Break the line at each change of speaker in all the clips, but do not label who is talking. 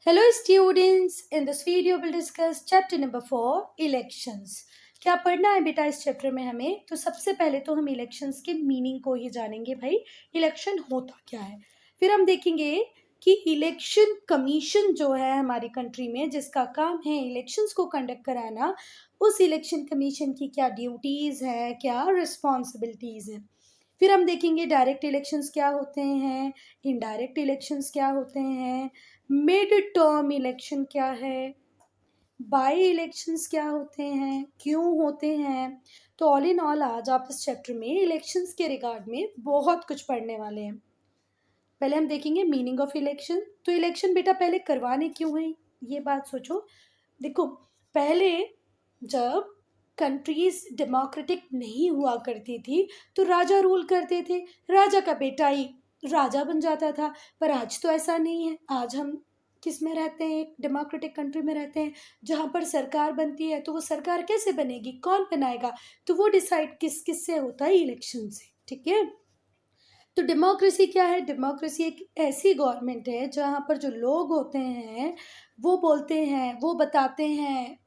Hello students, in this video we'll discuss chapter number 4 elections. क्या पढ़ना है बेटा इस चैप्टर में हमें? तो सबसे पहले तो हम इलेक्शंस के मीनिंग को ही जानेंगे भाई, इलेक्शन होता क्या है। फिर हम देखेंगे कि इलेक्शन कमीशन जो है हमारी कंट्री में जिसका काम है इलेक्शंस को कंडक्ट कराना, उस इलेक्शन कमीशन की क्या ड्यूटीज़ है, क्या रिस्पॉन्सिबिलिटीज़ हैं। फिर हम देखेंगे डायरेक्ट इलेक्शंस क्या होते हैं, इनडायरेक्ट इलेक्शंस क्या होते हैं, मिड टर्म इलेक्शन क्या है, बाई इलेक्शंस क्या होते हैं, क्यों होते हैं। तो ऑल इन ऑल आज आप इस चैप्टर में इलेक्शंस के रिगार्ड में बहुत कुछ पढ़ने वाले हैं। पहले हम देखेंगे मीनिंग ऑफ इलेक्शन। तो इलेक्शन बेटा पहले करवाने क्यों है, ये बात सोचो। देखो, पहले जब कंट्रीज डेमोक्रेटिक नहीं हुआ करती थी तो राजा रूल करते थे, राजा का बेटा ही राजा बन जाता था। पर आज तो ऐसा नहीं है। आज हम किस में रहते हैं? एक डेमोक्रेटिक कंट्री में रहते हैं जहाँ पर सरकार बनती है। तो वो सरकार कैसे बनेगी, कौन बनाएगा? तो वो डिसाइड किस किस से होता है? इलेक्शन से। ठीक है। तो डेमोक्रेसी क्या है? डेमोक्रेसी एक ऐसी गवर्नमेंट है जहाँ पर जो लोग होते हैं वो बोलते हैं, वो बताते हैं,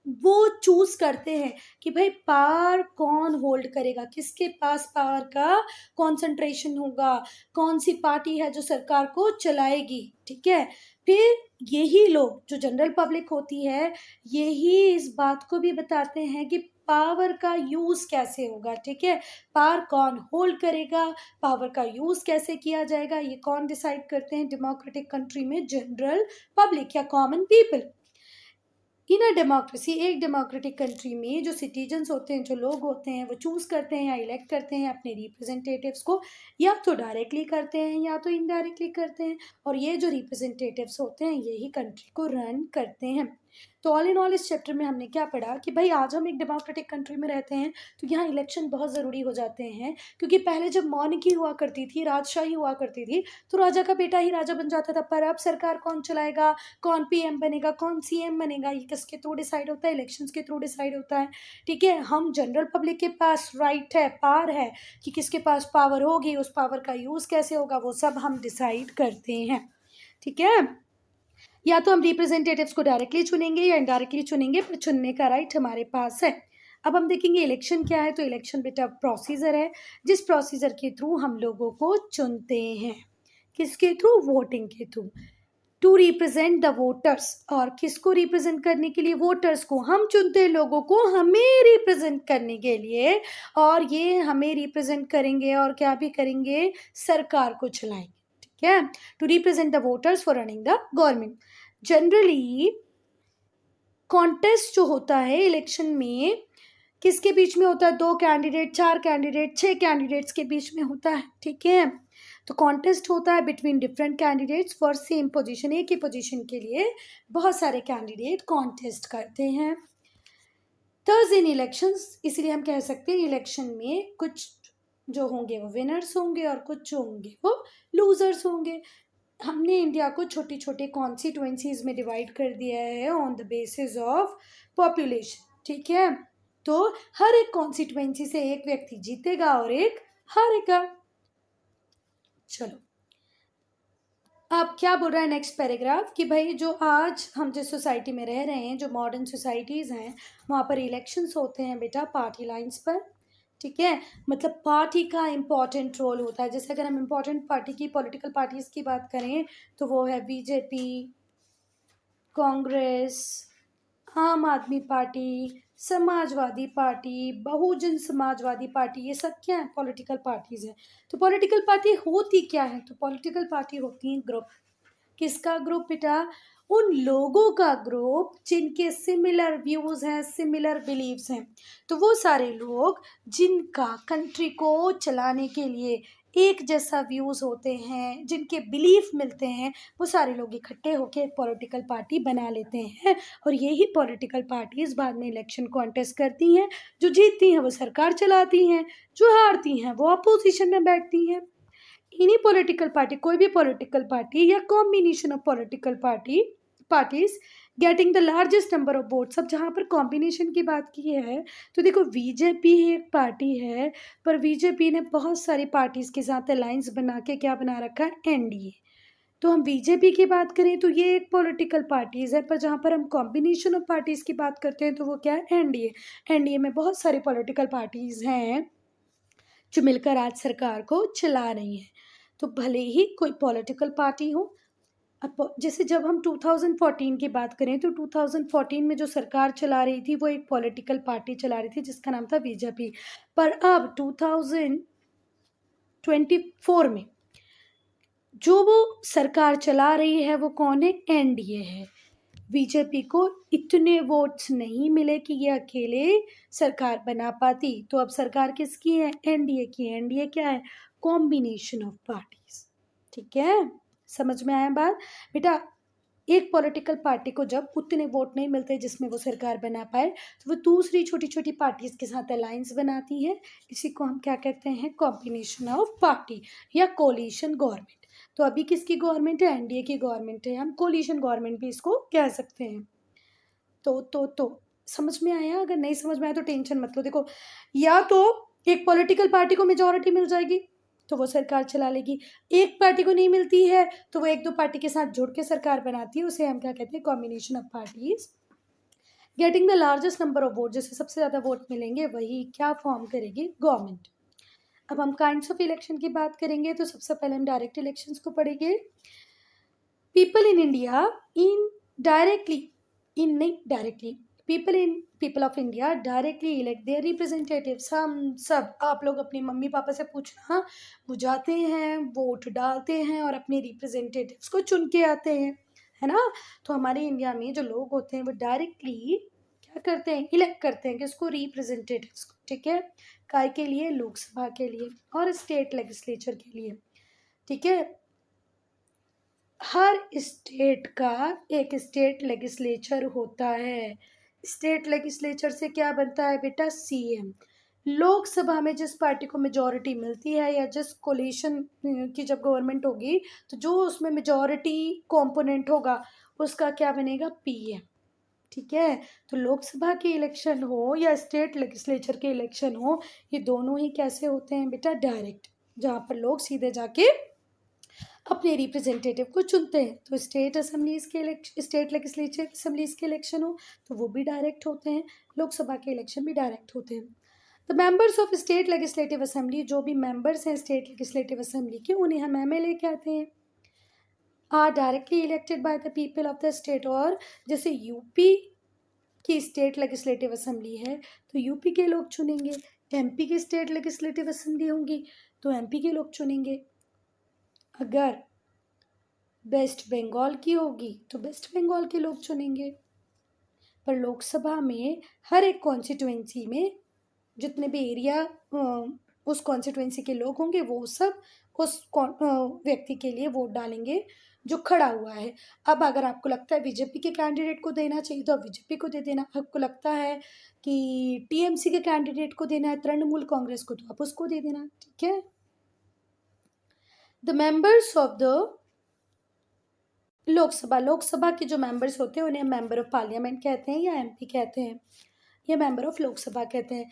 वो चूज करते हैं कि भाई पावर कौन होल्ड करेगा, किसके पास पावर का कंसंट्रेशन होगा, कौन सी पार्टी है जो सरकार को चलाएगी। ठीक है। फिर यही लोग जो जनरल पब्लिक होती है, यही इस बात को भी बताते हैं कि पावर का यूज कैसे होगा। ठीक है। पावर कौन होल्ड करेगा, पावर का यूज कैसे किया जाएगा, ये कौन डिसाइड करते हैं डेमोक्रेटिक कंट्री में? जनरल पब्लिक या common people. In a democracy, एक डेमोक्रेटिक कंट्री में जो सिटीजन्स होते हैं, जो लोग होते हैं, वो चूज करते हैं या इलेक्ट करते हैं अपने रिप्रेजेंटेटिव्स को, या तो डायरेक्टली करते हैं या तो इनडायरेक्टली करते हैं। और ये जो रिप्रेजेंटेटिव्स होते हैं यही कंट्री को रन करते हैं। तो ऑल इन ऑल इस चैप्टर में हमने क्या पढ़ा कि भाई आज हम एक डेमोक्रेटिक कंट्री में रहते हैं तो यहाँ इलेक्शन बहुत ज़रूरी हो जाते हैं। क्योंकि पहले जब मॉर्निकी हुआ करती थी, राजशाही हुआ करती थी, तो राजा का बेटा ही राजा बन जाता था। पर अब सरकार कौन चलाएगा, कौन पीएम बनेगा, कौन सीएम बनेगा, ये किसके थ्रू डिसाइड होता है? इलेक्शंस के थ्रू डिसाइड होता है। ठीक है। हम जनरल पब्लिक के पास राइट है, पावर है कि किसके पास पावर होगी, उस पावर का यूज़ कैसे होगा, वो सब हम डिसाइड करते हैं। ठीक है। या तो हम रिप्रेजेंटेटिव्स को डायरेक्टली चुनेंगे या इनडायरेक्टली चुनेंगे, पर चुनने का राइट हमारे पास है। अब हम देखेंगे इलेक्शन क्या है। तो इलेक्शन बेटा प्रोसीजर है जिस प्रोसीजर के थ्रू हम लोगों को चुनते हैं। किसके थ्रू? वोटिंग के through. To represent the voters. और किसको रिप्रेजेंट करने के लिए? वोटर्स को। हम चुनते हैं लोगों को हमें रिप्रेजेंट करने के लिए, और ये हमें रिप्रेजेंट करेंगे और क्या भी करेंगे? सरकार को चलाएंगे। ठीक है। To represent the voters for running the government. Generally contest जो होता है इलेक्शन में किसके बीच में होता है? दो कैंडिडेट, चार कैंडिडेट, छह कैंडिडेट्स के बीच में होता है। ठीक है। तो कॉन्टेस्ट होता है between different candidates for same position. एक ही पोजीशन के लिए बहुत सारे कैंडिडेट कॉन्टेस्ट करते हैं। थर्स इन इलेक्शंस, इसलिए हम कह सकते हैं इलेक्शन में कुछ जो होंगे वो विनर्स होंगे और कुछ जो होंगे वो लूजर्स होंगे। हमने इंडिया को छोटी छोटी कॉन्स्टिट्यूएंसीज में डिवाइड कर दिया है on the basis of population. ठीक है। तो हर एक कॉन्स्टिट्यूएंसी से एक व्यक्ति जीतेगा और एक हारेगा। चलो, अब क्या बोल रहा है नेक्स्ट पैराग्राफ कि भाई जो आज हम जिस सोसाइटी में रह रहे हैं, जो मॉडर्न सोसाइटीज़ हैं, वहाँ पर इलेक्शंस होते हैं बेटा पार्टी लाइंस पर। ठीक है। मतलब पार्टी का इम्पॉर्टेंट रोल होता है। जैसे अगर हम इम्पॉर्टेंट पार्टी की, पॉलिटिकल पार्टीज़ की बात करें तो वो है बीजेपी, कांग्रेस, आम आदमी party, Samajwadi party, Bahujan Samajwadi party. ये सब क्या है? पॉलिटिकल पार्टीज हैं। तो पॉलिटिकल पार्टी होती क्या है? तो पॉलिटिकल पार्टी होती है ग्रुप। किसका ग्रुप बेटा? उन लोगों का ग्रुप जिनके सिमिलर व्यूज हैं, सिमिलर बिलीव्स हैं। तो वो सारे लोग जिनका कंट्री को चलाने के लिए एक जैसा व्यूज होते हैं, जिनके बिलीफ मिलते हैं, वो सारे लोग इकट्ठे होकर एक पॉलिटिकल पार्टी बना लेते हैं। और यही पॉलिटिकल पार्टीज बाद में इलेक्शन कॉन्टेस्ट करती हैं। जो जीतती हैं वो सरकार चलाती हैं, जो हारती हैं वो अपोजिशन में बैठती हैं। इन्हीं पॉलिटिकल पार्टी, कोई भी पॉलिटिकल पार्टी या combination of political parties getting the largest number of votes. अब जहाँ पर कॉम्बिनेशन की बात की है तो देखो बीजेपी एक पार्टी है, पर बीजेपी ने बहुत सारी पार्टीज के साथ अलायंस बना के क्या बना रखा है? एनडीए। तो हम बीजेपी की बात करें तो ये एक पॉलिटिकल पार्टीज है, पर जहाँ पर हम कॉम्बिनेशन ऑफ पार्टीज की बात करते हैं तो वो क्या है, एनडीए। एनडीए में बहुत सारी पॉलिटिकल पार्टीज हैं जो मिलकर आज सरकार को चला रही हैं। तो भले ही कोई पॉलिटिकल पार्टी हो, अब जैसे जब हम 2014 की बात करें तो 2014 में जो सरकार चला रही थी वो एक पॉलिटिकल पार्टी चला रही थी जिसका नाम था बीजेपी। पर अब 2024 में जो वो सरकार चला रही है वो कौन है, एनडीए है। बीजेपी को इतने वोट्स नहीं मिले कि ये अकेले सरकार बना पाती, तो अब सरकार किसकी है, एनडीए की। एनडीए क्या है, कॉम्बिनेशन ऑफ पार्टीज। ठीक है, समझ में आया बात बेटा। एक पॉलिटिकल पार्टी को जब उतने वोट नहीं मिलते जिसमें वो सरकार बना पाए तो वो दूसरी छोटी छोटी पार्टीज के साथ अलायंस बनाती है। इसी को हम क्या कहते हैं, कॉम्बिनेशन ऑफ पार्टी या कोलिशन गवर्नमेंट। तो अभी किसकी गवर्नमेंट है, एनडीए की गवर्नमेंट है, हम कोलिशन गवर्नमेंट भी इसको कह सकते हैं। तो समझ में आया? अगर नहीं समझ में आया तो टेंशन मत लो। देखो, या तो एक पॉलिटिकल पार्टी को मेजोरिटी मिल जाएगी तो वो सरकार चला लेगी, एक पार्टी को नहीं मिलती है तो वो एक दो पार्टी के साथ जुड़ के सरकार बनाती है, उसे हम क्या कहते हैं, combination of parties getting the largest number of vote. जैसे सबसे ज्यादा वोट मिलेंगे वही क्या फॉर्म करेगी, गवर्नमेंट। अब हम काइंड्स ऑफ इलेक्शन की बात करेंगे तो सबसे पहले हम डायरेक्ट इलेक्शंस को पढ़ेंगे। People in India in directly, in नहीं directly, people of India directly elect their representatives. हम सब, आप लोग अपनी मम्मी पापा से पूछना, वो जाते हैं, वोट डालते हैं और अपने रिप्रेजेंटेटिव्स को चुन के आते हैं, है ना। तो हमारे इंडिया में जो लोग होते हैं वो डायरेक्टली क्या करते हैं, इलेक्ट करते हैं किसको, रिप्रेजेंटेटिव्स को। ठीक है, काय के लिए, लोकसभा के लिए और स्टेट लेजिस्लेचर के लिए। ठीक है, हर स्टेट का एक स्टेट लेजिस्लेचर होता है। स्टेट लेजिस्लेचर से क्या बनता है बेटा, सीएम। लोकसभा में जिस पार्टी को मेजोरिटी मिलती है या जिस कोलिशन की जब गवर्नमेंट होगी तो जो उसमें मेजोरिटी कंपोनेंट होगा उसका क्या बनेगा, पीएम। ठीक है, तो लोकसभा के इलेक्शन हो या स्टेट लेजिस्लेचर के इलेक्शन हो, ये दोनों ही कैसे होते हैं बेटा, डायरेक्ट, जहाँ पर लोग सीधे जाके अपने रिप्रेजेंटेटिव को चुनते हैं। तो स्टेट असेंबलीज के इलेक्शन, स्टेट लेजिस्लेटिव असेंबलीज के इलेक्शन हो तो वो भी डायरेक्ट होते हैं, लोकसभा के इलेक्शन भी डायरेक्ट होते हैं। The members of state legislative assembly, जो भी मेंबर्स हैं स्टेट लेजिस्लेटिव असेंबली के, उन्हें हम एमएलए कहते हैं, are directly elected by the people of the state. और जैसे यूपी की स्टेट लेजिस्लेटिव असेंबली है तो यूपी के लोग चुनेंगे, एमपी की स्टेट लेजिस्लेटिव असेंबली होंगी तो एमपी के लोग चुनेंगे, अगर वेस्ट बंगाल की होगी तो वेस्ट बंगाल के लोग चुनेंगे। पर लोकसभा में हर एक कॉन्स्टिट्यूएंसी में जितने भी एरिया उस कॉन्स्टिट्यूएंसी के लोग होंगे वो सब उस व्यक्ति के लिए वोट डालेंगे जो खड़ा हुआ है। अब अगर आपको लगता है बीजेपी के कैंडिडेट को देना चाहिए तो आप बीजेपी को दे देना, आपको लगता है कि टीएमसी के कैंडिडेट को देना है, तृणमूल कांग्रेस को, तो आप उसको दे देना। ठीक है, the members of the Lok Sabha के जो मेंबर्स होते हैं उन्हें मेंबर ऑफ पार्लियामेंट कहते हैं या एमपी कहते हैं या मेंबर ऑफ लोकसभा कहते हैं।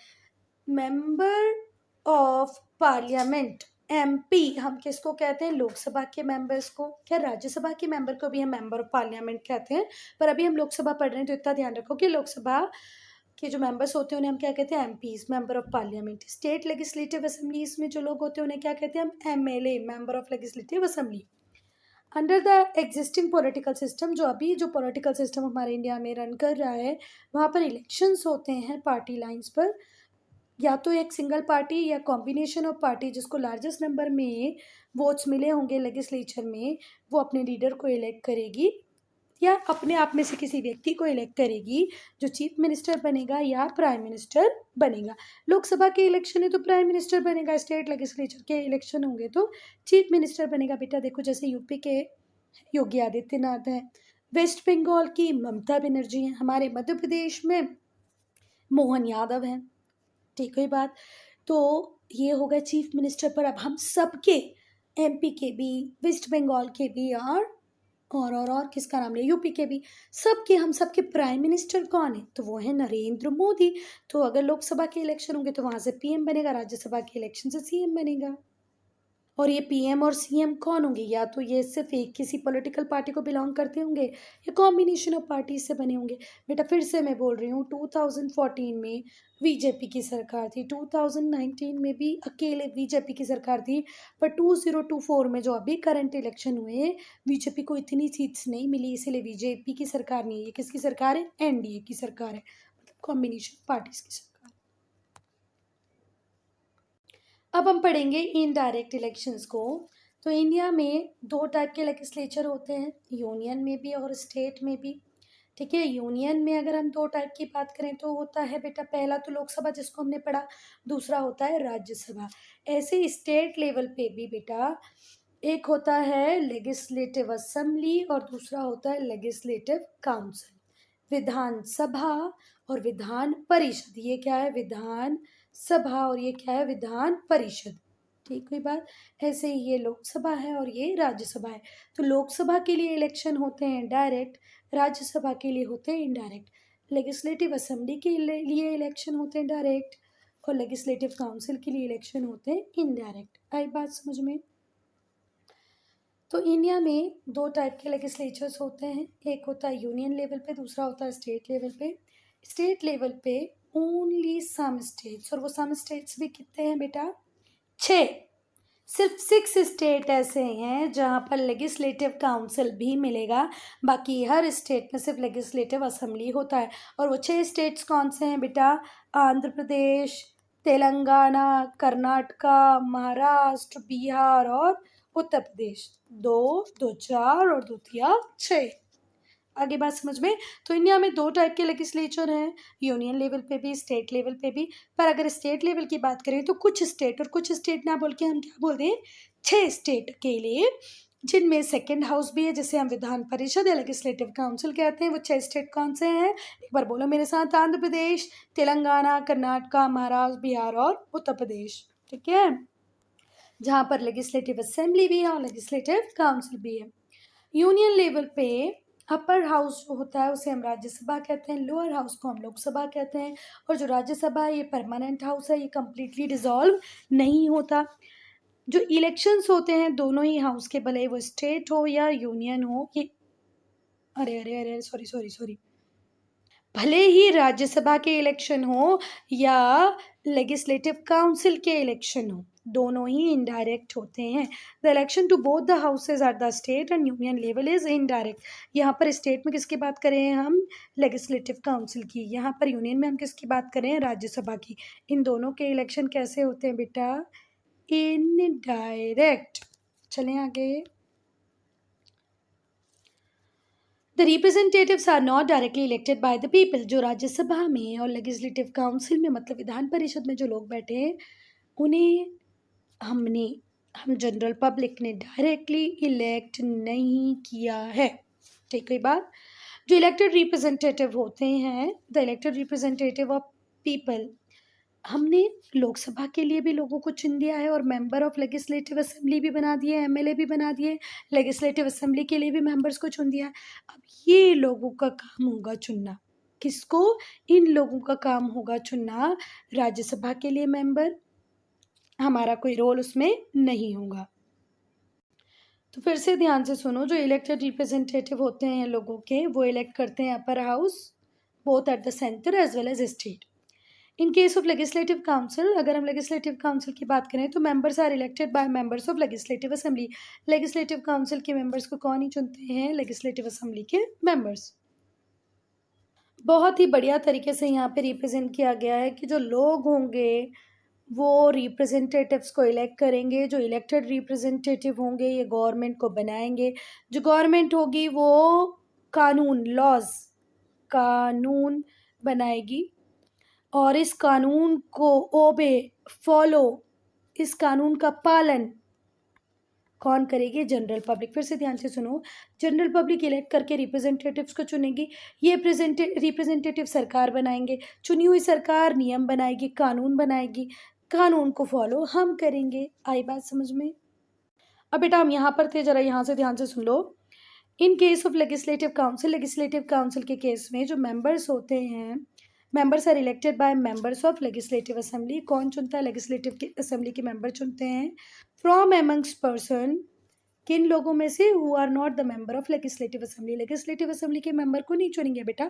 मेंबर ऑफ पार्लियामेंट एमपी हम किसको कहते हैं, लोकसभा के मेंबर्स को। क्या राज्यसभा के मेंबर को भी हम मेंबर ऑफ पार्लियामेंट कहते हैं, पर अभी हम लोकसभा पढ़ रहे हैं तो इतना ध्यान रखो कि लोकसभा के जो मेंबर्स होते हैं उन्हें हम क्या कहते हैं, MPs, member of parliament. State legislative assemblies में जो लोग होते हैं उन्हें क्या कहते हैं, हम MLA, member of legislative assembly. Under the existing political system, जो अभी जो पॉलिटिकल सिस्टम हमारे इंडिया में रन कर रहा है वहाँ पर इलेक्शंस होते हैं पार्टी लाइंस पर, या तो एक सिंगल पार्टी या कॉम्बिनेशन ऑफ पार्टी जिसको लार्जेस्ट नंबर में वोट्स मिले होंगे लेजिस्लेचर में वो अपने लीडर को इलेक्ट करेगी या अपने आप में से किसी व्यक्ति को इलेक्ट करेगी जो चीफ मिनिस्टर बनेगा या प्राइम मिनिस्टर बनेगा। लोकसभा के इलेक्शन है तो प्राइम मिनिस्टर बनेगा, स्टेट लेजिस्लेचर के इलेक्शन होंगे तो चीफ मिनिस्टर बनेगा। बेटा देखो, जैसे यूपी के योगी आदित्यनाथ हैं, वेस्ट बंगाल की ममता बनर्जी हैं, हमारे मध्य प्रदेश में मोहन यादव हैं। ठीक है बात, तो ये हो गए चीफ मिनिस्टर। पर अब हम सबके, एमपी के भी, वेस्ट बंगाल के भी और किसका नाम ले, यूपी के भी, सबके, हम सबके प्राइम मिनिस्टर कौन है, तो वो है नरेंद्र मोदी। तो अगर लोकसभा के इलेक्शन होंगे तो वहां से पीएम बनेगा, राज्यसभा के इलेक्शन से सीएम बनेगा। और ये पीएम और सीएम कौन होंगे? या तो ये सिर्फ एक किसी पॉलिटिकल पार्टी को बिलोंग करते होंगे या कॉम्बिनेशन ऑफ पार्टी से बने होंगे। बेटा फिर से मैं बोल रही हूँ, 2014 में बीजेपी की सरकार थी, 2019 में भी अकेले बीजेपी की सरकार थी, पर 2024 में जो अभी करंट इलेक्शन हुए, बीजेपी को इतनी सीट्स नहीं मिली, इसीलिए बीजेपी की सरकार नहीं है। ये किसकी सरकार है? एनडीए की सरकार है, मतलब कॉम्बिनेशन पार्टीज की सरकार। अब हम पढ़ेंगे इनडायरेक्ट इलेक्शंस को। तो इंडिया में दो टाइप के लेजिस्लेचर होते हैं, यूनियन में भी और स्टेट में भी। ठीक है, यूनियन में अगर हम दो टाइप की बात करें तो होता है बेटा, पहला तो लोकसभा जिसको हमने पढ़ा, दूसरा होता है राज्यसभा। ऐसे स्टेट लेवल पे भी बेटा एक होता है लेजिस्लेटिव असेंबली और दूसरा होता है लेजिस्लेटिव काउंसिल। विधान सभा और विधान परिषद, ये क्या है? विधान सभा और ये क्या है? विधान परिषद। ठीक हुई बात। ऐसे ही ये लोकसभा है और ये राज्यसभा है। तो लोकसभा के लिए इलेक्शन होते हैं डायरेक्ट, राज्यसभा के लिए होते हैं इनडायरेक्ट। लेजिस्लेटिव असेंबली के लिए इलेक्शन होते हैं डायरेक्ट और लेजिस्लेटिव काउंसिल के लिए इलेक्शन होते हैं इनडायरेक्ट। आई बात समझ में? तो इंडिया में दो टाइप के लेजिस्लेचर्स होते हैं, एक होता है यूनियन लेवल पे, दूसरा होता है स्टेट लेवल पे। स्टेट लेवल पे ओनली सम स्टेट्स, और वो सम स्टेट्स भी कितने हैं बेटा? 6। सिर्फ 6 स्टेट ऐसे हैं जहाँ पर लेजिस्लेटिव काउंसिल भी मिलेगा, बाकी हर स्टेट में सिर्फ लेजिस्लेटिव असेंबली होता है। और वो 6 स्टेट्स कौन से हैं बेटा? आंध्र प्रदेश, तेलंगाना, कर्नाटका, महाराष्ट्र, बिहार और उत्तर प्रदेश। 2, 2 4 और 2 3 6। आगे बात समझ में? तो इंडिया में दो टाइप के लेजिस्लेचर हैं, यूनियन लेवल पे भी, स्टेट लेवल पे भी। पर अगर स्टेट लेवल की बात करें तो कुछ स्टेट, और कुछ स्टेट ना बोल के हम क्या बोलते हैं? 6 स्टेट के लिए, जिनमें सेकेंड हाउस भी है, जिसे हम विधान परिषद या लेजिस्लेटिव काउंसिल कहते हैं। वो 6 स्टेट कौन से हैं? एक बार बोलो मेरे साथ। आंध्र प्रदेश, तेलंगाना, कर्नाटका, महाराष्ट्र, बिहार और उत्तर प्रदेश। ठीक है, जहाँ पर लेजिस्लेटिव असेंबली भी है और लेजिस्लेटिव काउंसिल भी है। यूनियन लेवल पे अपर हाउस जो होता है उसे हम राज्यसभा कहते हैं, लोअर हाउस को हम लोकसभा कहते हैं। और जो राज्यसभा है ये परमानेंट हाउस है, ये कम्प्लीटली डिसॉल्व नहीं होता। जो इलेक्शंस होते हैं दोनों ही हाउस के, भले वो स्टेट हो या यूनियन हो, ये अरे अरे अरे सॉरी सॉरी सॉरी, भले ही राज्यसभा के इलेक्शन हो या लेजिस्लेटिव काउंसिल के इलेक्शन हो, दोनों ही इनडायरेक्ट होते हैं। The election to both the houses are the state and union level is indirect. यहाँ पर स्टेट में किसकी बात करें हम? लेजिस्लेटिव काउंसिल की। यहाँ पर यूनियन में हम किसकी बात करें? राज्यसभा की। इन दोनों के इलेक्शन कैसे होते हैं बेटा? इनडायरेक्ट। चलें आगे। The representatives are not directly elected by the people. जो राज्यसभा में और लेजिस्लेटिव काउंसिल में, मतलब विधान परिषद में जो लोग बैठे हैं, उन्हें हम जनरल पब्लिक ने डायरेक्टली इलेक्ट नहीं किया है। ठीक है बात। जो इलेक्टेड रिप्रेजेंटेटिव होते हैं, the elected representative of people, हमने लोकसभा के लिए भी लोगों को चुन दिया है और मेंबर ऑफ लेजिस्लेटिव असेंबली भी बना दिए, एमएलए भी बना दिए, लेजिस्लेटिव असेंबली के लिए भी मेंबर्स को चुन दिया। अब ये लोगों का काम होगा चुनना। किसको? इन लोगों का काम होगा चुनना राज्यसभा के लिए मेंबर। हमारा कोई रोल उसमें नहीं होगा। तो फिर से ध्यान से सुनो, जो इलेक्टेड रिप्रेजेंटेटिव होते हैं लोगों के, वो इलेक्ट करते हैं upper house both at the centre as well as state. In case of legislative council, अगर हम लेजिस्लेटिव काउंसिल की बात करें तो members are elected by members of legislative assembly. Legislative council के मेंबर्स को कौन ही चुनते हैं? लेजिस्लेटिव असेंबली के मेंबर्स। बहुत ही बढ़िया तरीके से यहाँ पे रिप्रेजेंट किया गया है कि जो लोग होंगे वो रिप्रेजेंटेटिव्स को इलेक्ट करेंगे। जो इलेक्टेड रिप्रेजेंटेटिव होंगे ये गवर्नमेंट को बनाएंगे। जो गवर्नमेंट होगी वो कानून बनाएगी और इस कानून को इस कानून का पालन कौन करेगी? General public. फिर से ध्यान से सुनो, जनरल पब्लिक इलेक्ट करके रिप्रेजेंटेटिव्स को चुनेगी, ये रिप्रेजेंटेटिव सरकार बनाएंगे, चुनी हुई सरकार नियम बनाएगी, कानून बनाएगी, कानून को फॉलो हम करेंगे। आई बात समझ में? अब बेटा हम यहाँ पर थे, जरा यहाँ से ध्यान से सुन लो। In case of legislative council के केस में जो मेंबर्स होते हैं, members are elected by members of legislative assembly. कौन चुनता है? लेजिस्लेटिव असेंबली के मेंबर चुनते हैं। फ्रॉम एमंग्स पर्सन, किन लोगों में से who are not the member of legislative assembly, legislative assembly के मेंबर को नहीं चुनेंगे बेटा,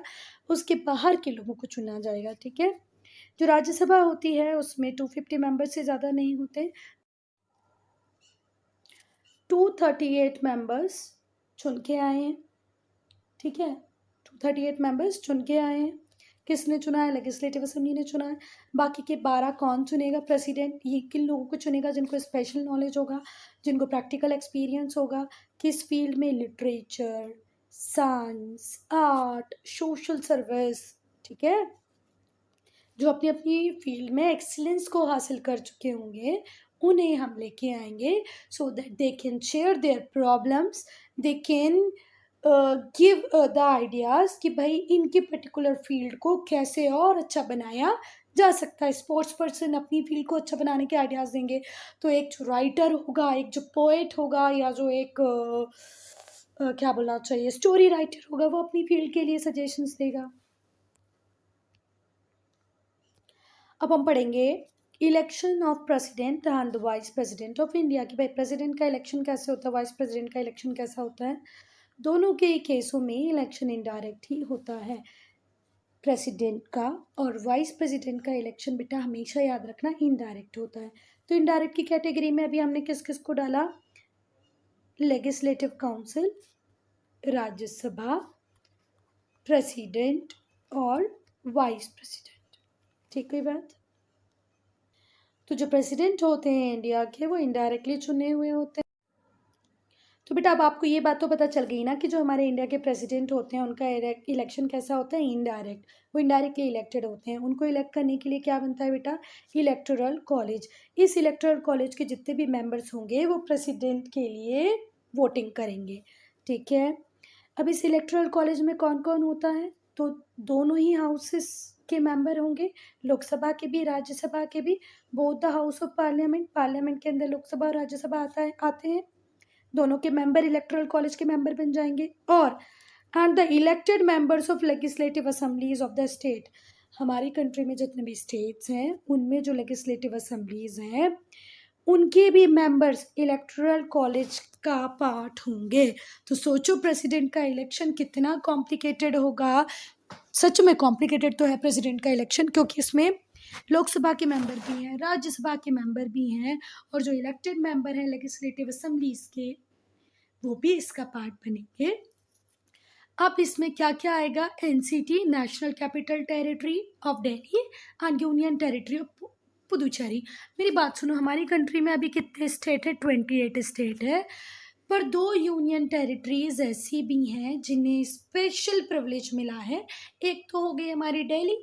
उसके बाहर के लोगों को चुना जाएगा, ठीक है। जो राज्यसभा होती है उसमें 250 मेंबर से ज़्यादा नहीं होते, 238 मेंबर्स चुन के आए हैं, ठीक है, 238 मेंबर्स चुन के आए हैं। किसने चुना है? लेजिस्लेटिव असेंबली ने चुना है। बाकी के 12 कौन चुनेगा? प्रेसिडेंट। ये किन लोगों को चुनेगा? जिनको स्पेशल नॉलेज होगा, जिनको प्रैक्टिकल एक्सपीरियंस होगा, किस फील्ड में? Literature, science, art, social service, ठीक है, जो अपनी अपनी फील्ड में एक्सीलेंस को हासिल कर चुके होंगे, उन्हें हम लेके आएंगे, so that they can share their problems, they can give the ideas कि भाई इनकी पर्टिकुलर फील्ड को कैसे और अच्छा बनाया जा सकता है। स्पोर्ट्स पर्सन अपनी फील्ड को अच्छा बनाने के आइडियाज़ देंगे, तो एक जो राइटर होगा, एक जो पोएट होगा, या जो एक क्या बोलना चाहिए, स्टोरी राइटर होगा, वो अपनी फील्ड के लिए सजेशंस देगा। अब हम पढ़ेंगे election of president and vice president of India, कि भाई प्रेसिडेंट का इलेक्शन कैसे होता है, वाइस प्रेसिडेंट का इलेक्शन कैसा होता है। दोनों के केसों में इलेक्शन इनडायरेक्ट ही होता है। प्रेसिडेंट का और वाइस प्रेसिडेंट का इलेक्शन बेटा हमेशा याद रखना इनडायरेक्ट होता है। तो इनडायरेक्ट की कैटेगरी में अभी हमने किस किस को डाला? लेजिस्लेटिव काउंसिल, राज्यसभा, प्रेसिडेंट और वाइस प्रेसिडेंट, ठीक है बात। तो जो प्रेसिडेंट होते हैं इंडिया के, वो इनडायरेक्टली चुने हुए होते हैं। तो बेटा अब आपको ये बात तो पता चल गई ना कि जो हमारे इंडिया के प्रेसिडेंट होते हैं उनका इलेक्शन कैसा होता है? इनडायरेक्ट। वो इनडायरेक्टली इलेक्टेड होते हैं। उनको इलेक्ट करने के लिए क्या बनता है बेटा? Electoral college. इस इलेक्टोरल कॉलेज के जितने भी मेंबर्स होंगे वो प्रेसिडेंट के लिए वोटिंग करेंगे, ठीक है। अब इस इलेक्टोरल कॉलेज में कौन कौन होता है? तो दोनों ही हाउसेस के मेंबर होंगे, लोकसभा के भी, राज्यसभा के भी। Both the house of parliament, parliament के अंदर लोकसभा और राज्यसभा आते हैं, दोनों के मेंबर इलेक्टोरल कॉलेज के मेंबर बन जाएंगे। और and the elected members of legislative assemblies of the state, हमारी कंट्री में जितने भी स्टेट्स हैं उनमें जो लेजिस्लेटिव असेंबलीज हैं उनके भी मेंबर्स इलेक्टोरल कॉलेज का पार्ट होंगे। तो सोचो प्रेसिडेंट का इलेक्शन कितना कॉम्प्लिकेटेड होगा। सच में कॉम्प्लिकेटेड तो है प्रेसिडेंट का इलेक्शन, क्योंकि इसमें लोकसभा के मेंबर भी हैं, राज्यसभा के मेंबर भी हैं, और जो इलेक्टेड मेंबर हैं लेजिस्लेटिव असेंबलीज के, वो भी इसका पार्ट बनेंगे। अब इसमें क्या क्या आएगा? NCT, national capital territory of Delhi, and union territory of Puducherry. मेरी बात सुनो, हमारी कंट्री में अभी कितने स्टेट है? 28 स्टेट है, पर 2 यूनियन टेरिटरीज ऐसी भी हैं जिन्हें स्पेशल प्रिविलेज मिला है। एक तो हो गई हमारी दिल्ली,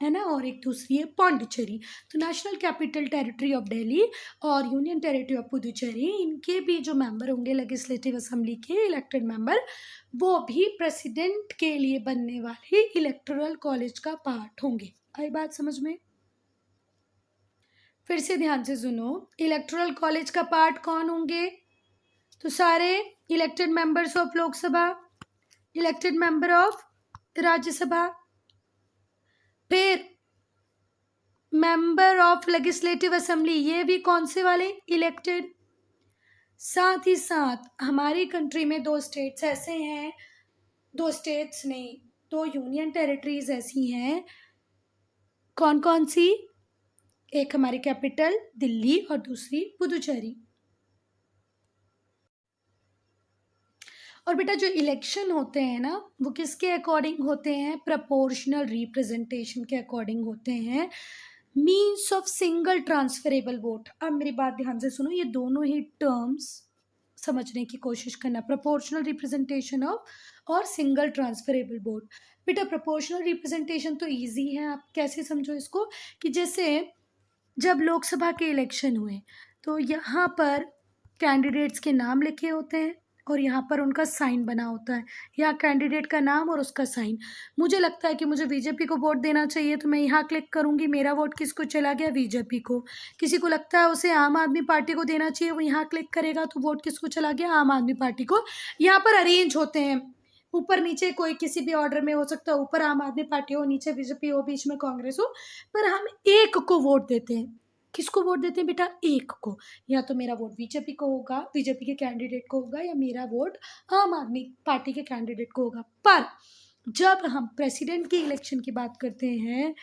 है ना, और एक दूसरी है पौंडीचेरी। तो national capital territory of Delhi और यूनियन टेरिटरी ऑफ पुदुचेरी, इनके भी जो मेंबर होंगे लेजिस्लेटिव असेंबली के इलेक्टेड मेंबर, वो भी प्रेसिडेंट के लिए बनने वाले इलेक्टोरल कॉलेज का पार्ट होंगे। आई बात समझ में? फिर से ध्यान से सुनो, इलेक्टोरल कॉलेज का पार्ट कौन होंगे? तो सारे elected members of Lok Sabha, elected member of Rajya Sabha, फिर मेंबर ऑफ लेजिस्लेटिव असेंबली, ये भी कौन से वाले? इलेक्टेड। साथ ही साथ हमारी कंट्री में 2 स्टेट्स ऐसे हैं, 2 स्टेट्स नहीं, 2 यूनियन टेरिटरीज ऐसी हैं। कौन कौन सी? एक हमारी कैपिटल दिल्ली और दूसरी पुदुचेरी। और बेटा जो इलेक्शन होते हैं ना, वो किसके अकॉर्डिंग होते हैं? प्रोपोर्शनल रिप्रेजेंटेशन के अकॉर्डिंग होते हैं, means of single transferable vote. अब मेरी बात ध्यान से सुनो, ये दोनों ही टर्म्स समझने की कोशिश करना, प्रोपोर्शनल रिप्रेजेंटेशन ऑफ और सिंगल ट्रांसफरेबल वोट। बेटा प्रोपोर्शनल रिप्रेजेंटेशन तो इजी है, आप कैसे समझो इसको, कि जैसे जब लोकसभा के इलेक्शन हुए तो यहाँ पर कैंडिडेट्स के नाम लिखे होते हैं और यहाँ पर उनका साइन बना होता है, यहाँ कैंडिडेट का नाम और उसका साइन। मुझे लगता है कि मुझे बीजेपी को वोट देना चाहिए, तो मैं यहाँ क्लिक करूँगी, मेरा वोट किसको चला गया? बीजेपी को। किसी को लगता है उसे आम आदमी पार्टी को देना चाहिए, वो यहाँ क्लिक करेगा, तो वोट किसको चला गया? आम आदमी पार्टी को। यहाँ पर अरेंज होते हैं, ऊपर नीचे कोई किसी भी ऑर्डर में हो सकता है, ऊपर आम आदमी पार्टी हो, नीचे बीजेपी हो, बीच में कांग्रेस हो, पर हम एक को वोट देते हैं, किसको वोट देते हैं बेटा? एक को। या तो मेरा वोट बीजेपी को होगा, बीजेपी के कैंडिडेट को होगा, या मेरा वोट आम आदमी पार्टी के कैंडिडेट को होगा। पर जब हम प्रेसिडेंट की इलेक्शन की बात करते हैं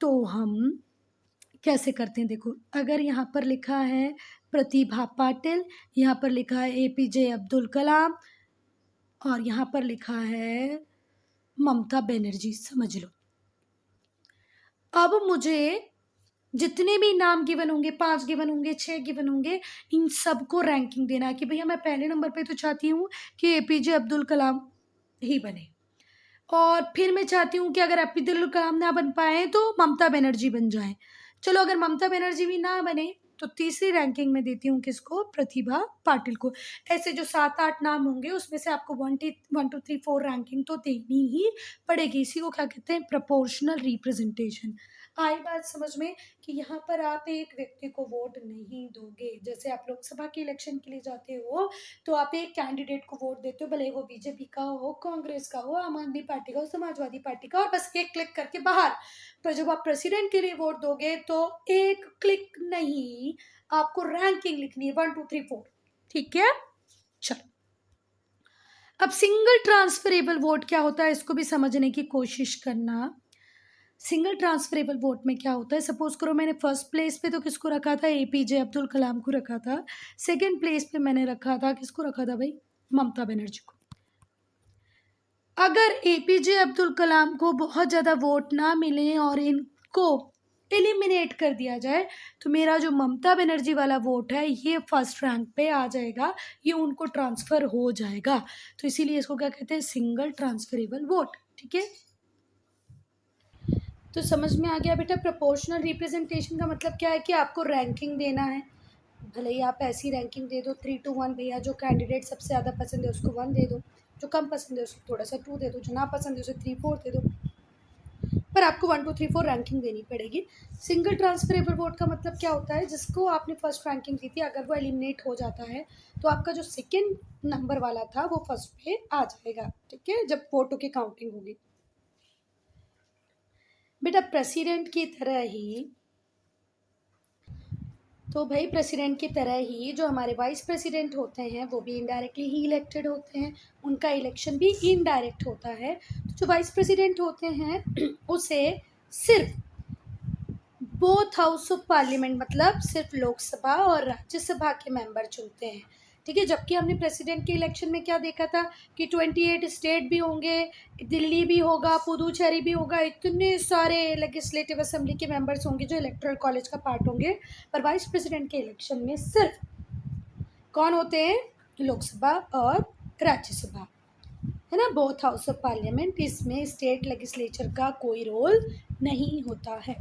तो हम कैसे करते हैं? देखो, अगर यहाँ पर लिखा है प्रतिभा पाटिल, यहाँ पर लिखा है एपीजे अब्दुल कलाम, और यहाँ पर लिखा है ममता बनर्जी, समझ लो। अब मुझे जितने भी नाम गिवन होंगे, 5 गिवन होंगे, 6 गिवन होंगे, इन सबको रैंकिंग देना है कि भैया मैं पहले नंबर पे तो चाहती हूँ कि एपीजे अब्दुल कलाम ही बने, और फिर मैं चाहती हूँ कि अगर अब्दुल कलाम ना बन पाए तो ममता बनर्जी बन जाए। चलो, अगर ममता बनर्जी भी ना बने तो तीसरी रैंकिंग में देती हूँ किसको? प्रतिभा पाटिल को। ऐसे जो 7-8 नाम होंगे उसमें से आपको 1 2 3 4 रैंकिंग तो देनी ही पड़ेगी। इसी को क्या कहते हैं? Proportional representation. आई बात समझ में कि यहाँ पर आप एक व्यक्ति को वोट नहीं दोगे। जैसे आप लोकसभा के इलेक्शन के लिए जाते हो तो आप एक कैंडिडेट को वोट देते हो, भले वो बीजेपी का हो, कांग्रेस का हो, आम आदमी पार्टी का हो, समाजवादी पार्टी का, और बस एक क्लिक करके बाहर। पर जब आप प्रेसिडेंट के लिए वोट दोगे तो एक क्लिक नहीं, आपको रैंकिंग लिखनी है 1 2 3 4। ठीक है, चलो। अब सिंगल ट्रांसफरेबल वोट क्या होता है इसको भी समझने की कोशिश करना। सिंगल ट्रांसफरेबल वोट में क्या होता है? सपोज करो मैंने फर्स्ट प्लेस पे तो किसको रखा था? एपीजे अब्दुल कलाम को रखा था। सेकंड प्लेस पे मैंने रखा था, किसको रखा था भाई? ममता बनर्जी को। अगर एपीजे अब्दुल कलाम को बहुत ज़्यादा वोट ना मिले और इनको एलिमिनेट कर दिया जाए तो मेरा जो ममता बनर्जी वाला वोट है ये फर्स्ट रैंक पे आ जाएगा, ये उनको ट्रांसफ़र हो जाएगा। तो इसीलिए इसको क्या कहते हैं? Single transferable vote. ठीक है, तो समझ में आ गया बेटा। प्रोपोर्शनल रिप्रेजेंटेशन का मतलब क्या है कि आपको रैंकिंग देना है। भले ही आप ऐसी रैंकिंग दे दो 3 to 1, भैया जो कैंडिडेट सबसे ज़्यादा पसंद है उसको 1 दे दो, जो कम पसंद है उसको थोड़ा सा 2 दे दो, जो ना पसंद है उसे 3 4 दे दो, पर आपको 1 2 3 4 रैंकिंग देनी पड़ेगी। सिंगल ट्रांसफरेबल वोट का मतलब क्या होता है? जिसको आपने फर्स्ट रैंकिंग दी थी अगर वो एलिमिनेट हो जाता है तो आपका जो सेकेंड नंबर वाला था वो फर्स्ट पे आ जाएगा। ठीक है, जब वोटों की काउंटिंग होगी। बेटा प्रेसिडेंट की तरह ही, तो भाई प्रेसिडेंट की तरह ही जो हमारे वाइस प्रेसिडेंट होते हैं वो भी इनडायरेक्टली ही इलेक्टेड होते हैं, उनका इलेक्शन भी इनडायरेक्ट होता है। तो जो वाइस प्रेसिडेंट होते हैं उसे सिर्फ बोथ हाउस ऑफ पार्लियामेंट, मतलब सिर्फ लोकसभा और राज्यसभा के मेंबर चुनते हैं। ठीक है, जबकि हमने प्रेसिडेंट के इलेक्शन में क्या देखा था कि 28 स्टेट भी होंगे, दिल्ली भी होगा, पुदुचेरी भी होगा, इतने सारे लेजिस्लेटिव असेंबली के मेंबर्स होंगे जो इलेक्टोरल कॉलेज का पार्ट होंगे। पर वाइस प्रेसिडेंट के इलेक्शन में सिर्फ कौन होते हैं? लोकसभा और राज्यसभा, है ना, बोथ हाउस ऑफ पार्लियामेंट। इसमें स्टेट लेजिस्लेचर का कोई रोल नहीं होता है।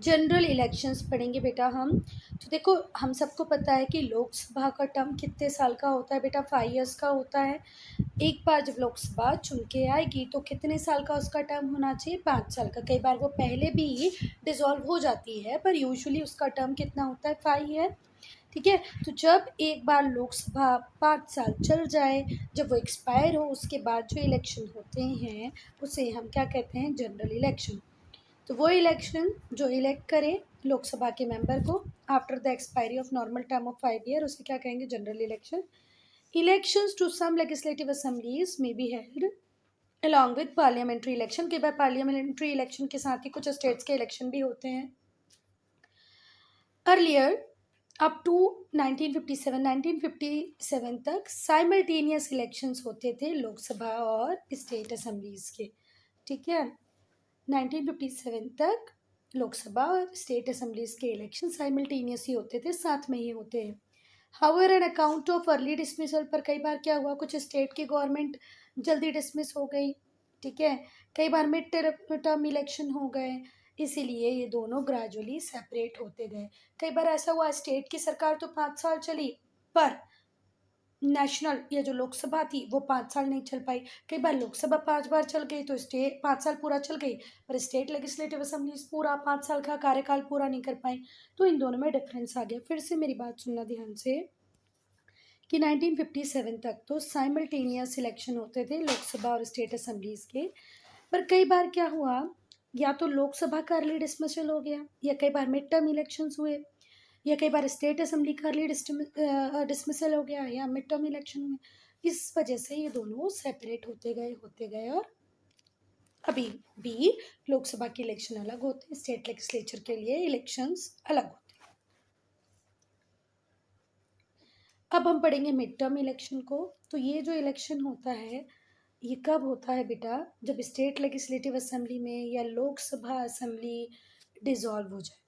जनरल इलेक्शंस पढ़ेंगे बेटा हम। तो देखो, हम सबको पता है कि लोकसभा का टर्म कितने साल का होता है बेटा? 5 ईयर्स का होता है। एक बार जब लोकसभा चुन के आएगी तो कितने साल का उसका टर्म होना चाहिए? 5 साल का। कई बार वो पहले भी डिसॉल्व हो जाती है पर यूजुअली उसका टर्म कितना होता है? 5 ईयर। ठीक है, तो जब एक बार लोकसभा 5 साल चल जाए, जब वो एक्सपायर हो, उसके बाद जो इलेक्शन होते हैं उसे हम क्या कहते हैं? General election. तो वो इलेक्शन जो इलेक्ट करे लोकसभा के मेंबर को after the expiry of normal term of 5 year, उसे क्या कहेंगे? General election. Elections to some legislative assemblies में be held along with parliamentary election. कई बार पार्लियामेंट्री इलेक्शन के साथ ही कुछ स्टेट्स के इलेक्शन भी होते हैं। अर्लियर अप टू 1957 तक साइमल्टेनियस इलेक्शंस होते थे लोकसभा और स्टेट असेंबलीज के। ठीक है, 1957 तक लोकसभा और स्टेट असेंबलीज के इलेक्शन साइमल्टेनियस ही होते थे, साथ में ही होते हैं। However an account of early dismissal, पर कई बार क्या हुआ, कुछ स्टेट की गवर्नमेंट जल्दी डिसमिस हो गई। ठीक है, कई बार मिड टर्म इलेक्शन हो गए, इसीलिए ये दोनों ग्रेजुअली सेपरेट होते गए। कई बार ऐसा हुआ स्टेट की सरकार तो 5 साल चली पर नेशनल या जो लोकसभा थी वो 5 साल नहीं चल पाई। कई बार लोकसभा 5 बार चल गई तो स्टेट 5 साल पूरा चल गई, पर स्टेट लेजिस्लेटिव असेंबलीज पूरा 5 साल का कार्यकाल पूरा नहीं कर पाई। तो इन दोनों में डिफरेंस आ गया। फिर से मेरी बात सुनना ध्यान से कि 1957 तक तो साइमल्टेनियस इलेक्शन होते थे लोकसभा और स्टेट असेंबलीज के। पर कई बार क्या हुआ या तो लोकसभा का अर्ली डिसमिसल हो गया, या कई बार मिड टर्म इलेक्शंस हुए, या कई बार स्टेट असेंबली का अर्ली डिसमिसल हो गया, या मिड टर्म इलेक्शन हुए। इस वजह से ये दोनों सेपरेट होते गए और अभी भी लोकसभा के इलेक्शन अलग होते हैं, स्टेट लेजिस्लेचर के लिए इलेक्शंस अलग होते हैं। अब हम पढ़ेंगे मिड टर्म इलेक्शन को। तो ये जो इलेक्शन होता है ये कब होता है बेटा, जब स्टेट लेजिस्लेटिव असेंबली में या लोकसभा असेंबली डिसॉल्व हो जाए,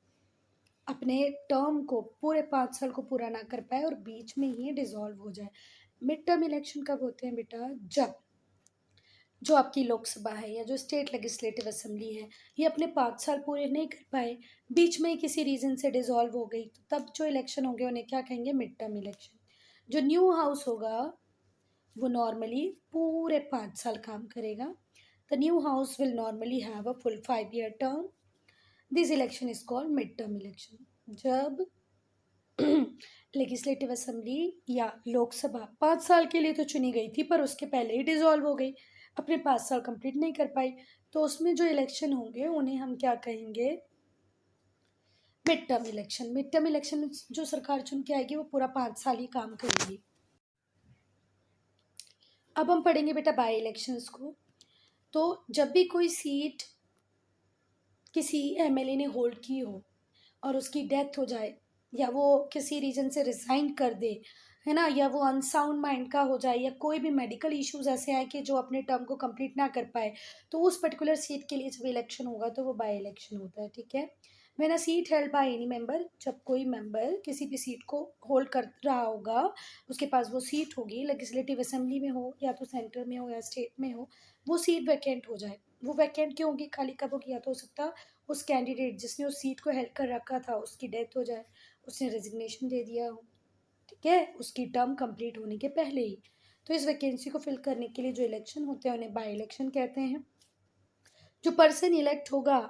अपने टर्म को पूरे 5 साल को पूरा ना कर पाए और बीच में ही डिसॉल्व हो जाए। मिड टर्म इलेक्शन कब होते हैं बेटा, जब जो आपकी लोकसभा है या जो स्टेट लेजिस्लेटिव असेंबली है ये अपने 5 साल पूरे नहीं कर पाए, बीच में ही किसी रीजन से डिसॉल्व हो गई, तो तब जो इलेक्शन होंगे उन्हें क्या कहेंगे, मिड टर्म इलेक्शन। जो न्यू हाउस होगा वो नॉर्मली पूरे 5 साल काम करेगा। The new house will normally have a full 5 year term. This election is called mid term election. जब लेजिस्लेटिव असेंबली या लोकसभा 5 साल के लिए तो चुनी गई थी पर उसके पहले ही डिसॉल्व हो गई, अपने 5 साल कंप्लीट नहीं कर पाई, तो उसमें जो इलेक्शन होंगे उन्हें हम क्या कहेंगे, mid term election. Mid term election में जो सरकार चुन के आएगी वो पूरा 5 साल ही काम करेगी। अब हम पढ़ेंगे बेटा बाई इलेक्शंस को। तो जब भी कोई सीट किसी एमएलए ने होल्ड की हो और उसकी डेथ हो जाए, या वो किसी रीजन से रिजाइन कर दे, है ना, या वो अनसाउंड माइंड का हो जाए, या कोई भी मेडिकल इश्यूज ऐसे आए कि जो अपने टर्म को कंप्लीट ना कर पाए, तो उस पर्टिकुलर सीट के लिए जब इलेक्शन होगा तो वो बाय इलेक्शन होता है। ठीक है, when a seat held by any member, जब कोई मेंबर किसी भी सीट को होल्ड कर रहा होगा, उसके पास वो सीट होगी, लेजिस्लेटिव असेंबली में हो या तो सेंटर में हो या स्टेट में हो, वो सीट वैकेंट हो जाए। वो वैकेंट क्यों होगी, खाली कब होगी, या तो हो सकता उस कैंडिडेट जिसने उस सीट को हेल्ड कर रखा था उसकी डेथ हो जाए, उसने रेजिग्नेशन दे दिया हो, ठीक है, उसकी टर्म कंप्लीट होने के पहले ही। तो इस वैकेंसी को फिल करने के लिए जो इलेक्शन होते हैं उन्हें बाय इलेक्शन कहते हैं। जो पर्सन इलेक्ट होगा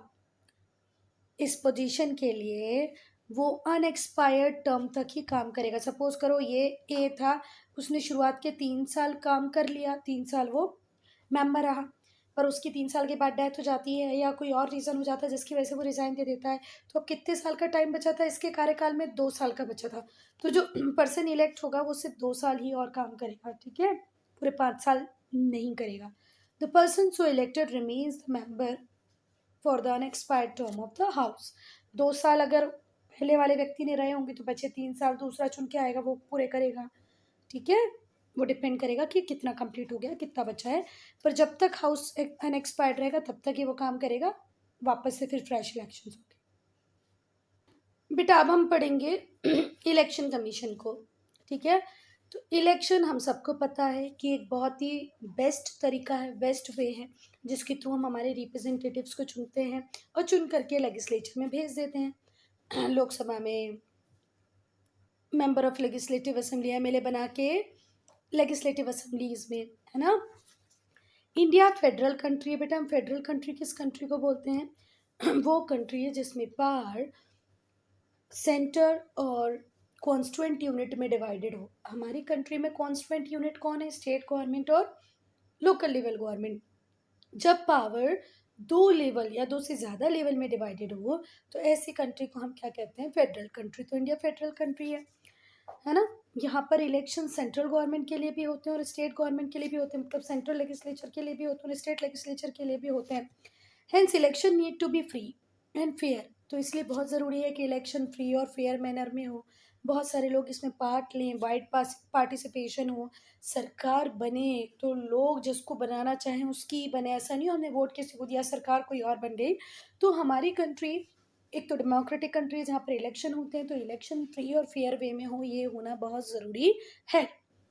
इस पोजीशन के लिए वो अनएक्सपायर्ड टर्म तक ही काम करेगा। सपोज करो ये ए था, उसने शुरुआत के 3 साल काम कर लिया, 3 साल वो मेंबर रहा, पर उसकी 3 साल के बाद डेथ हो जाती है या कोई और रीज़न हो जाता है जिसकी वजह से वो रिज़ाइन दे देता है, तो अब कितने साल का टाइम बचा था, इसके कार्यकाल में 2 साल का बचा था। तो जो पर्सन इलेक्ट होगा वो सिर्फ 2 साल ही और काम करेगा, ठीक है, पूरे 5 साल नहीं करेगा। The person so elected remains the member for the unexpired term of the house. 2 साल अगर पहले वाले व्यक्ति ने रहे होंगे तो बचे 3 साल दूसरा चुन के आएगा वो पूरे करेगा, ठीक है, वो डिपेंड करेगा कि कितना कंप्लीट हो गया कितना बचा है, पर जब तक हाउस अनएक्सपायर्ड रहेगा तब तक ही वो काम करेगा, वापस से फिर फ्रेश इलेक्शन होंगे। बेटा अब हम पढ़ेंगे इलेक्शन कमीशन को, ठीक है। तो इलेक्शन हम सबको पता है कि एक बहुत ही बेस्ट तरीका है, बेस्ट वे है जिसके थ्रू हम हमारे रिप्रेजेंटेटिव्स को चुनते हैं और चुन करके लेजिस्लेचर में भेज देते हैं। लोकसभा में member of legislative assembly MLA बना के लेजिस्लेटिव असेंबलीज में, है ना। इंडिया फेडरल कंट्री है बेटा, हम फेडरल कंट्री किस कंट्री को बोलते हैं वो कंट्री है जिसमें पावर सेंटर और कॉन्स्टिट्यूएंट यूनिट में डिवाइडेड हो। हमारी कंट्री में कॉन्स्टिट्यूएंट यूनिट कौन है, स्टेट गवर्नमेंट और लोकल लेवल गवर्नमेंट। जब पावर 2 लेवल या 2 से ज़्यादा लेवल में डिवाइडेड हो तो ऐसी कंट्री को हम क्या कहते हैं, फेडरल कंट्री। तो इंडिया फेडरल कंट्री है ना। यहाँ पर इलेक्शन सेंट्रल गवर्नमेंट के लिए भी होते हैं और स्टेट गवर्नमेंट के लिए भी होते हैं, मतलब सेंट्रल लेजिस्लेचर के लिए भी होते हैं और स्टेट लेजिस्लेचर के लिए भी होते हैं। Hence election need to be free and fair. तो इसलिए बहुत ज़रूरी है कि इलेक्शन फ्री और फेयर मैनर में हो, बहुत सारे लोग इसमें पार्ट लें, वाइड पार्टिसिपेशन हो, सरकार बने तो लोग जिसको बनाना चाहें उसकी बने, ऐसा नहीं हो हमने वोट किसी को दिया सरकार कोई और बन गई। तो हमारी कंट्री एक तो डेमोक्रेटिक कंट्री है जहाँ पर इलेक्शन होते हैं, तो इलेक्शन फ्री और फेयर वे में हो ये होना बहुत ज़रूरी है।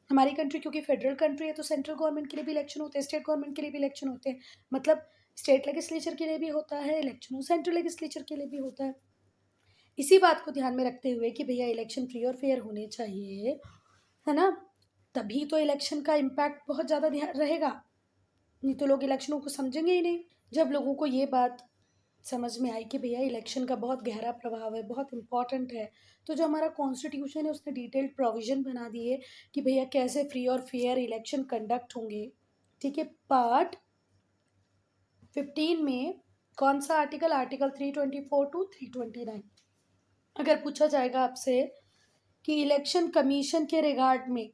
हमारी कंट्री क्योंकि फेडरल कंट्री है तो सेंट्रल गवर्नमेंट के लिए भी इलेक्शन होते हैं, स्टेट गवर्नमेंट के लिए भी इलेक्शन होते हैं, मतलब स्टेट लेजिस्लेचर के लिए भी होता है इलेक्शन, सेंट्रल लेजिस्लेचर के लिए भी होता है। इसी बात को ध्यान में रखते हुए कि भैया इलेक्शन फ्री और फेयर होने चाहिए, है ना, तभी तो इलेक्शन का इम्पैक्ट बहुत ज़्यादा ध्यान रहेगा, नहीं तो लोग इलेक्शनों को समझेंगे ही नहीं। जब लोगों को ये बात समझ में आई कि भैया इलेक्शन का बहुत गहरा प्रभाव है, बहुत इंपॉर्टेंट है, तो जो हमारा कॉन्स्टिट्यूशन है उसने डिटेल्ड प्रोविज़न बना दिए कि भैया कैसे फ्री और फेयर इलेक्शन कंडक्ट होंगे, ठीक है। पार्ट 15 में कौन सा आर्टिकल? Article 324 to 329। अगर पूछा जाएगा आपसे कि इलेक्शन कमीशन के रिगार्ड में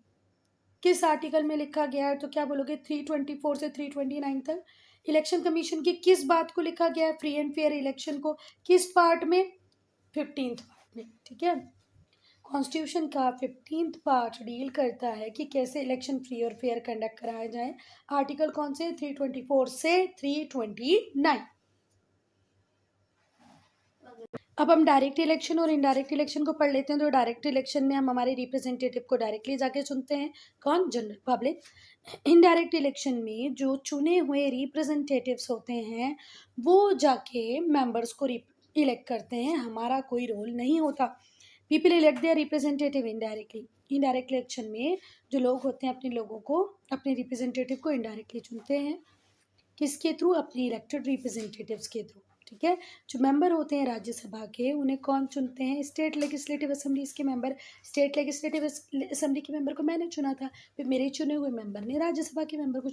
किस आर्टिकल में लिखा गया है, तो क्या बोलोगे? 324 से 329 तक। इलेक्शन कमीशन की किस बात को लिखा गया है? फ्री एंड फेयर इलेक्शन को किस पार्ट में? 15th पार्ट में। ठीक है, कॉन्स्टिट्यूशन का 15th पार्ट डील करता है कि कैसे इलेक्शन फ्री और फेयर कंडक्ट कराए जाए। आर्टिकल कौन से? 324 से 329। अब हम डायरेक्ट इलेक्शन और इनडायरेक्ट इलेक्शन को पढ़ लेते हैं। तो डायरेक्ट इलेक्शन में हम हमारे रिप्रेजेंटेटिव को डायरेक्टली जाके चुनते हैं। कौन? General public. इनडायरेक्ट इलेक्शन में जो चुने हुए रिप्रेजेंटेटिव्स होते हैं वो जाके मेंबर्स को इलेक्ट करते हैं, हमारा कोई रोल नहीं होता। People elect their representative indirectly. Indirect election में जो लोग होते हैं अपने लोगों को, अपने रिप्रेजेंटेटिव को इनडायरेक्टली चुनते हैं। किसके थ्रू? अपने इलेक्टेड रिप्रेजेंटेटिव्स के थ्रू। ठीक है, जो मेंबर होते हैं राज्यसभा के उन्हें कौन चुनते हैं? स्टेट लेजिस्लेटिव असेंबलीज के मेंबर। स्टेट लेजिस्लेटिव असेंबली के मेंबर को मैंने चुना था, फिर मेरे चुने हुए मेंबर ने राज्यसभा के मेंबर को